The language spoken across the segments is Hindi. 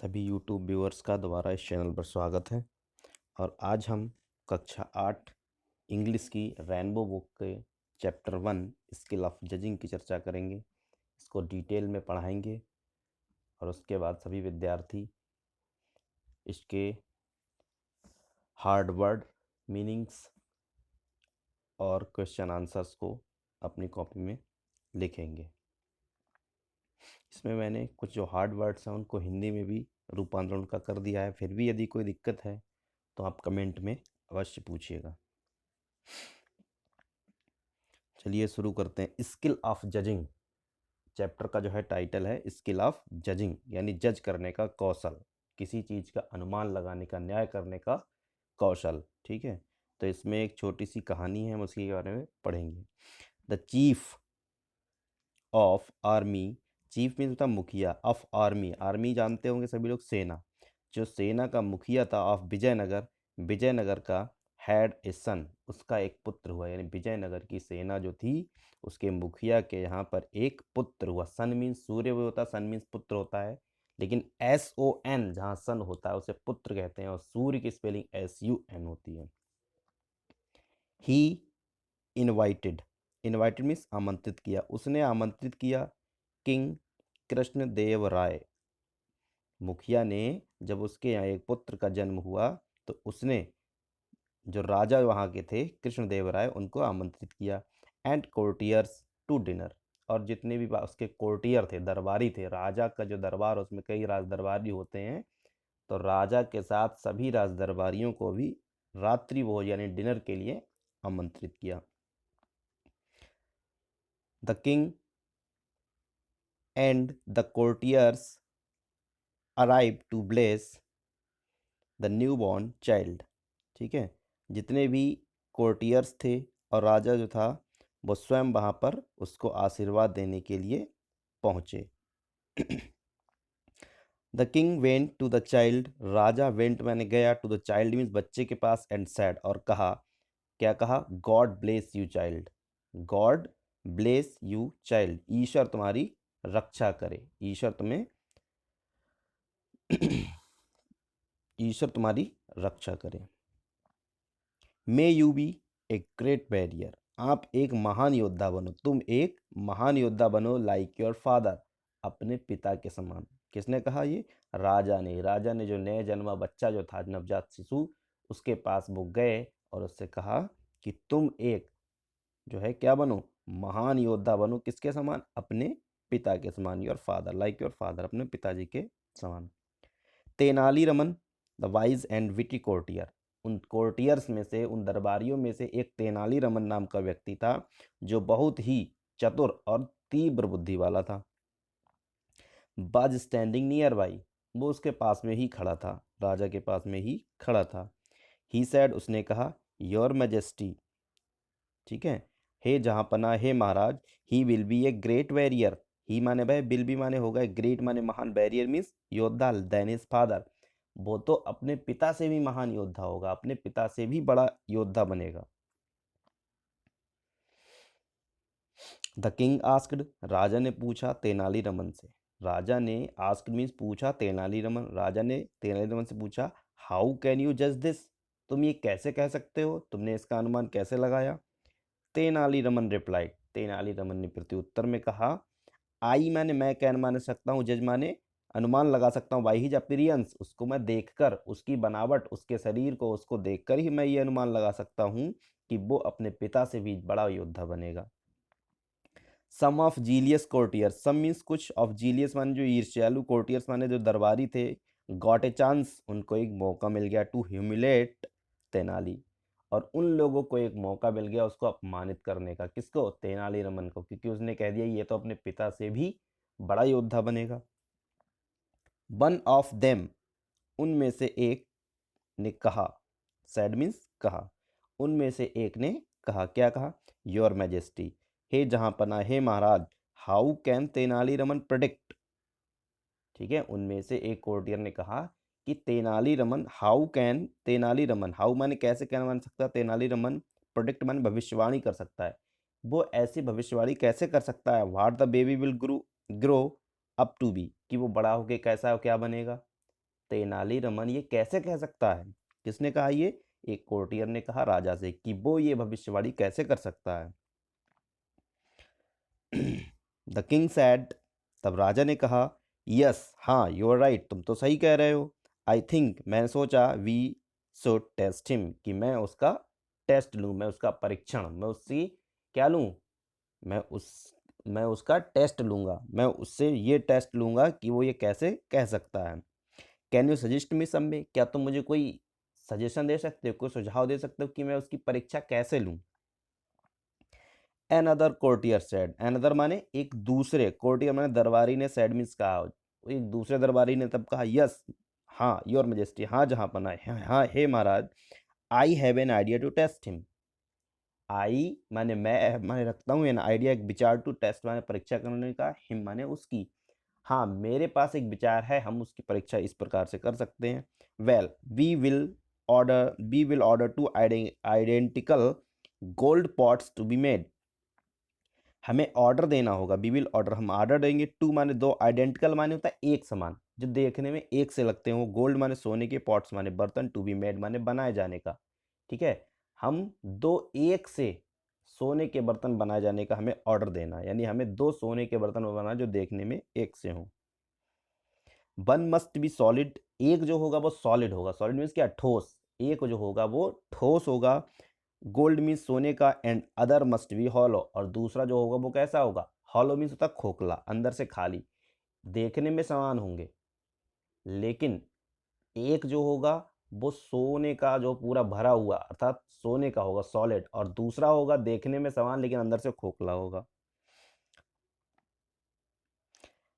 सभी यूट्यूब व्यूअर्स का दोबारा इस चैनल पर स्वागत है। और आज हम कक्षा 8 इंग्लिश की रेनबो बुक के चैप्टर 1 स्किल ऑफ जजिंग की चर्चा करेंगे। इसको डिटेल में पढ़ाएंगे और उसके बाद सभी विद्यार्थी इसके हार्ड वर्ड मीनिंग्स और क्वेश्चन आंसर्स को अपनी कॉपी में लिखेंगे। इसमें मैंने कुछ जो हार्ड वर्ड्स हैं उनको हिंदी में भी रूपांतरण उनका कर दिया है। फिर भी यदि कोई दिक्कत है तो आप कमेंट में अवश्य पूछिएगा। चलिए शुरू करते हैं। स्किल ऑफ जजिंग चैप्टर का जो है टाइटल है स्किल ऑफ जजिंग, यानी जज करने का कौशल, किसी चीज़ का अनुमान लगाने का, न्याय करने का कौशल। ठीक है, तो इसमें एक छोटी सी कहानी है, हम उसके बारे में पढ़ेंगे। The chief of army, chief means होता मुखिया, ऑफ आर्मी, आर्मी जानते होंगे सभी लोग, सेना। जो सेना का मुखिया था ऑफ विजयनगर, विजयनगर का हैड ए सन, उसका एक पुत्र हुआ। यानी विजयनगर की सेना जो थी उसके मुखिया के यहाँ पर एक पुत्र हुआ। सन मीन्स सूर्य भी होता है, सन मीन्स पुत्र होता है, लेकिन SON जहाँ सन होता है उसे पुत्र कहते हैं, और सूर्य की स्पेलिंग SUN होती है। ही इनवाइटेड, इनवाइटेड मीन्स आमंत्रित किया, उसने आमंत्रित किया किंग कृष्णदेव राय, मुखिया ने जब उसके यहाँ एक पुत्र का जन्म हुआ तो उसने जो राजा वहाँ के थे कृष्णदेव राय उनको आमंत्रित किया। एंड कोर्टियर्स टू डिनर, और जितने भी उसके कोर्टियर थे, दरबारी थे, राजा का जो दरबार उसमें कई राज दरबारी होते हैं, तो राजा के साथ सभी राज दरबारियों को भी रात्रि भोज यानी डिनर के लिए आमंत्रित किया। The king and the courtiers arrive to bless the newborn child. ठीक है, जितने भी कोर्टियर्स थे और राजा जो था वो स्वयं वहाँ पर उसको आशीर्वाद देने के लिए पहुँचे। The king went to the child, राजा वेंट मैंने गया, टू द चाइल्ड मीन्स बच्चे के पास, एंड सैड और कहा, क्या कहा, God bless you child, God bless you child, ईश्वर तुम्हारी रक्षा करे, ईश्वर तुम्हें ईश्वर तुम्हारी रक्षा करे। May you be a great warrior, आप एक महान योद्धा बनो, तुम एक महान योद्धा बनो, लाइक योर फादर, अपने पिता के समान। किसने कहा ये? राजा ने। राजा ने जो नए जन्मा बच्चा जो था, नवजात शिशु, उसके पास वो गए और उससे कहा कि तुम एक जो है क्या बनो, महान योद्धा बनो, किसके समान? अपने पिता के समान, your father, like your father, अपने पिताजी के समान। Tenali Raman the wise and witty courtier, उन कोर्टियर्स में से, उन दरबारियों में से एक तेनाली रमन नाम का व्यक्ति था जो बहुत ही चतुर और तीव्र बुद्धि वाला था। बाज स्टैंडिंग नियर बाई, वो उसके पास में ही खड़ा था, राजा के पास में ही खड़ा था। ही सैड, उसने कहा, योर मैजेस्टी, ठीक है, हे जहाँपना, हे महाराज, he will be a great warrior, he माने भाई, विल बी माने होगा, ग्रेट माने महान, वॉरियर मीन्स योद्धा, देन हिज फादर, वो तो अपने पिता से भी महान योद्धा होगा, अपने पिता से भी बड़ा योद्धा बनेगा। द किंग आस्क्ड, राजा ने पूछा तेनालीरामन से, राजा ने, आस्क्ड मीन्स पूछा, तेनालीरामन, राजा ने तेनालीरामन से पूछा, हाउ कैन यू जज दिस, तुम ये कैसे कह सकते हो, तुमने इसका अनुमान कैसे लगाया? तेनालीरामन रिप्लाइड, तेनालीरामन ने प्रत्युत्तर में कहा, आई माने मैं, कैन माने सकता हूँ, जज माने अनुमान लगा सकता हूँ, बाई हिज अपीरियंस, उसको मैं देखकर, उसकी बनावट, उसके शरीर को, उसको देखकर ही मैं ये अनुमान लगा सकता हूँ कि वो अपने पिता से भी बड़ा योद्धा बनेगा। Some of zealous courtiers, some means कुछ, ऑफ जीलियस माने जो ईर्ष्यालु, कोर्टियर्स माने जो दरबारी थे, गॉट ए चांस, उनको एक मौका मिल गया, टू ह्यूमिलेट तेनाली, और उन लोगों को एक मौका मिल गया उसको अपमानित करने का। किसको? तेनालीरामन को, क्योंकि उसने कह दिया ये तो अपने पिता से भी बड़ा योद्धा बनेगा। वन ऑफ देम, उनमें से एक ने कहा, सैड मीन्स कहा, उनमें से एक ने कहा, क्या कहा? योर मैजेस्टी, हे जहाँपना, हे महाराज, हाउ कैन तेनालीरामन प्रेडिक्ट, ठीक है, उनमें से एक कोर्टियर ने कहा कि Tenali Raman, how can Tenali Raman, how माने कैसे, क्या मान सकता है, तेनालीरामन प्रोडिक्ट माने भविष्यवाणी कर सकता है, वो ऐसी भविष्यवाणी कैसे कर सकता है? What the baby will grow up to be, कि वो बड़ा होके कैसा क्या बनेगा? तेनालीरामन ये कैसे कह सकता है? किसने कहा ये? एक कोर्टियर ने कहा राजा से कि वो ये भविष्यवाणी कैसे कर सकता है। द किंग सैड, तब राजा ने कहा, यस, हाँ, यू आर राइट, तुम तो सही कह रहे हो। आई थिंक, मैंने सोचा, वी शुड टेस्ट हिम, कि मैं उसका टेस्ट लूँ, मैं उसका परीक्षण, मैं उसकी क्या लूँ, मैं उस मैं उसका टेस्ट लूँगा, मैं उससे ये टेस्ट लूँगा कि वो ये कैसे कह सकता है। कैन यू सजेस्ट मी सम वे, क्या तुम मुझे कोई सजेशन दे सकते हो, कोई सुझाव दे सकते हो कि मैं उसकी परीक्षा कैसे लूँ। अनदर कोर्टियर सेड, अनदर माने एक दूसरे, कोर्टियर माने दरबारी ने, सेड मीन्स कहा, एक दूसरे दरबारी ने तब कहा, यस, हाँ, योर मैजेस्टी, हाँ जहाँ पना है, हाँ हे महाराज, I have an idea to test him. I माने मैं, माने रखता हूँ, एन आइडिया एक विचार, टू टेस्ट माने परीक्षा करने का, हिम माने उसकी। हाँ, मेरे पास एक विचार है, हम उसकी परीक्षा इस प्रकार से कर सकते हैं। Well, we will order two identical gold pots to be made. हमें ऑर्डर देना होगा, वी विल ऑर्डर, हम ऑर्डर देंगे, टू माने दो, आइडेंटिकल माने होता है एक समान, जो देखने में एक से लगते हो, गोल्ड माने सोने के, पॉट्स माने बर्तन, टू बी मेड माने बनाए जाने का। ठीक है, हम दो एक से सोने के बर्तन बनाए जाने का हमें ऑर्डर देना, यानी हमें दो सोने के बर्तन बनाना जो देखने में एक से हों। वन मस्ट बी सॉलिड, एक जो होगा वो सॉलिड होगा, सॉलिड मीन्स क्या, ठोस, एक जो होगा वो ठोस होगा, गोल्ड मीन्स सोने का, and other must be hollow, और दूसरा जो होगा वो कैसा होगा, हॉलो मीन्स होता खोखला, अंदर से खाली, देखने में समान होंगे, लेकिन एक जो होगा वो सोने का जो पूरा भरा हुआ अर्थात सोने का होगा सॉलिड, और दूसरा होगा देखने में समान लेकिन अंदर से खोखला होगा।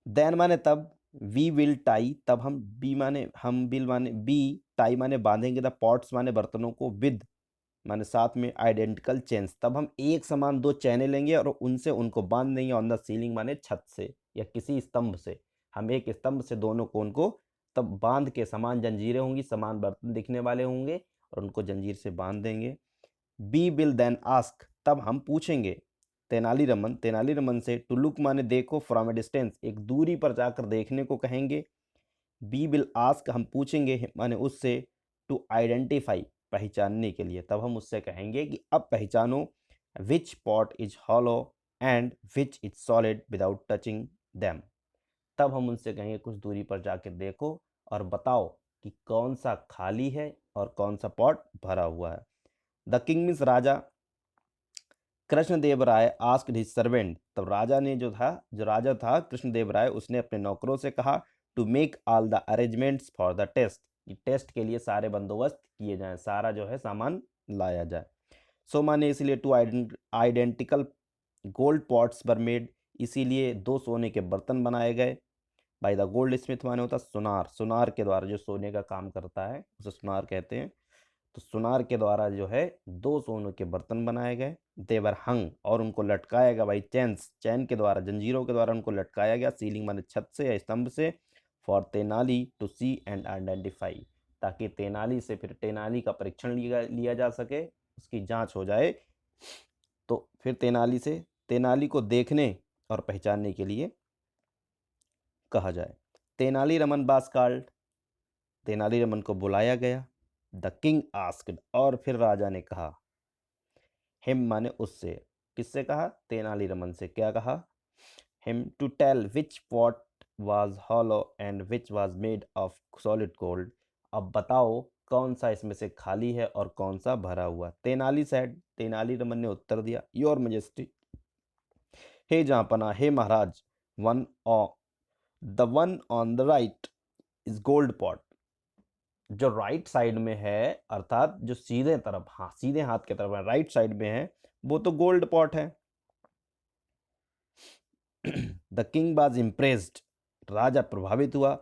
देन माने तब, वी विल टाई, तब हम, बी माने हम, बिल माने बी, टाई माने बांधेंगे, द पॉट्स माने बर्तनों को, विद माने साथ में, आइडेंटिकल चेन्स, तब हम एक समान दो चैने लेंगे और उनसे उनको बांध देंगे, ऑन द सीलिंग माने छत से या किसी स्तंभ से, हम एक स्तंभ से दोनों को उनको तब बांध के, समान जंजीरें होंगी, समान बर्तन दिखने वाले होंगे और उनको जंजीर से बांध देंगे। बी विल देन आस्क, तब हम पूछेंगे, तेनालीरामन से, टू लुक माने देखो, फ्रॉम ए डिस्टेंस एक दूरी पर जाकर देखने को कहेंगे। बी विल आस्क, हम पूछेंगे माने उससे, टू आइडेंटिफाई पहचानने के लिए, तब हम उससे कहेंगे कि अब पहचानो, which pot is hollow and which is solid without touching them, तब हम उनसे कहेंगे कुछ दूरी पर जाके देखो और बताओ कि कौन सा खाली है और कौन सा पॉट भरा हुआ है। द किंग मीन्स राजा, Krishnadeva Raya asked his servant, तब राजा ने जो राजा था कृष्णदेव राय, उसने अपने नौकरों से कहा, to make all the arrangements for the test, कि टेस्ट के लिए सारे बंदोबस्त किए जाएं, सारा जो है सामान लाया जाए। सो माने इसलिए, to identical gold pots were made, इसीलिए दो सोने के बर्तन बनाए गए। बाय द गोल्ड स्मिथ माने होता सुनार, सुनार के द्वारा जो सोने का काम करता है उसे सुनार कहते हैं, तो सुनार के द्वारा जो है दो सोने के बर्तन बनाए गए। देवर हंग, और उनको लटकाया गया, भाई चैन्स, चैन के द्वारा, जंजीरों के द्वारा उनको लटकाया गया, सीलिंग माने छत से या स्तंभ से, for Tenali to see and identify, ताकि तेनाली से फिर तेनाली का परीक्षण लिया जा सके, उसकी जांच हो जाए, तो फिर तेनाली से तेनाली को देखने और पहचानने के लिए कहा जाए। तेनालीरामन वाज कॉल्ड, तेनालीरामन को बुलाया गया। द किंग आस्क्ड, और फिर राजा ने कहा, हिम माने उससे, किससे कहा, तेनालीरामन से, क्या कहा, him to tell which pot was hollow and which was made of solid gold, अब बताओ कौन सा इसमें से खाली है और कौन सा भरा हुआ। तेनाली सेड, तेनालीरामन ने उत्तर दिया, योर मैजेस्टी, हे जहाँपना, हे महाराज, one the one on the right is gold pot, जो राइट साइड में है अर्थात जो सीधे तरफ, हाँ सीधे हाथ की तरफ है, राइट साइड में है, वो तो गोल्ड पॉट है। द किंग वाज इम्प्रेस्ड, राजा प्रभावित हुआ,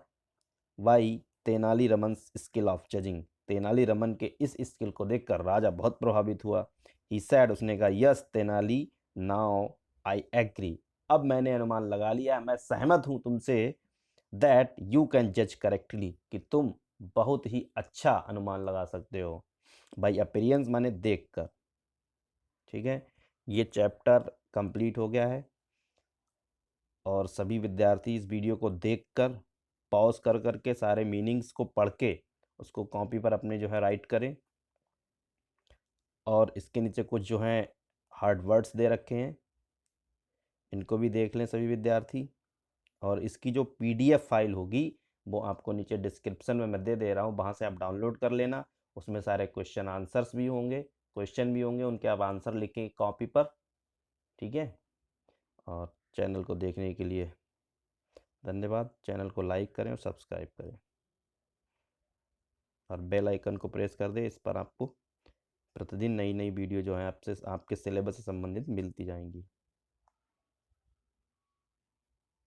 why Tenaliraman skill of judging, Tenaliraman के इस स्किल को देखकर राजा बहुत प्रभावित हुआ। ही सैड, उसने कहा, yes Tenali, now I agree, अब मैंने अनुमान लगा लिया, मैं सहमत हूं तुमसे, दैट यू कैन जज करेक्टली, कि तुम बहुत ही अच्छा अनुमान लगा सकते हो, बाई अपीयरेंस माने देखकर। ठीक है, ये चैप्टर कंप्लीट हो गया है और सभी विद्यार्थी इस वीडियो को देखकर पॉज कर करके सारे मीनिंग्स को पढ़ के उसको कॉपी पर अपने जो है राइट करें। और इसके नीचे कुछ जो हैं हार्ड वर्ड्स दे रखे हैं, इनको भी देख लें सभी विद्यार्थी। और इसकी जो पीडीएफ फाइल होगी वो आपको नीचे डिस्क्रिप्शन में मैं दे रहा हूँ, वहाँ से आप डाउनलोड कर लेना। उसमें सारे क्वेश्चन आंसर्स भी होंगे, क्वेश्चन भी होंगे, उनके आप आंसर लिखें कॉपी पर, ठीक है। और चैनल को देखने के लिए धन्यवाद। चैनल को लाइक करें और सब्सक्राइब करें और बेल आइकन को प्रेस कर दें। इस पर आपको प्रतिदिन नई नई वीडियो जो है आपसे आपके सिलेबस से संबंधित मिलती जाएंगी।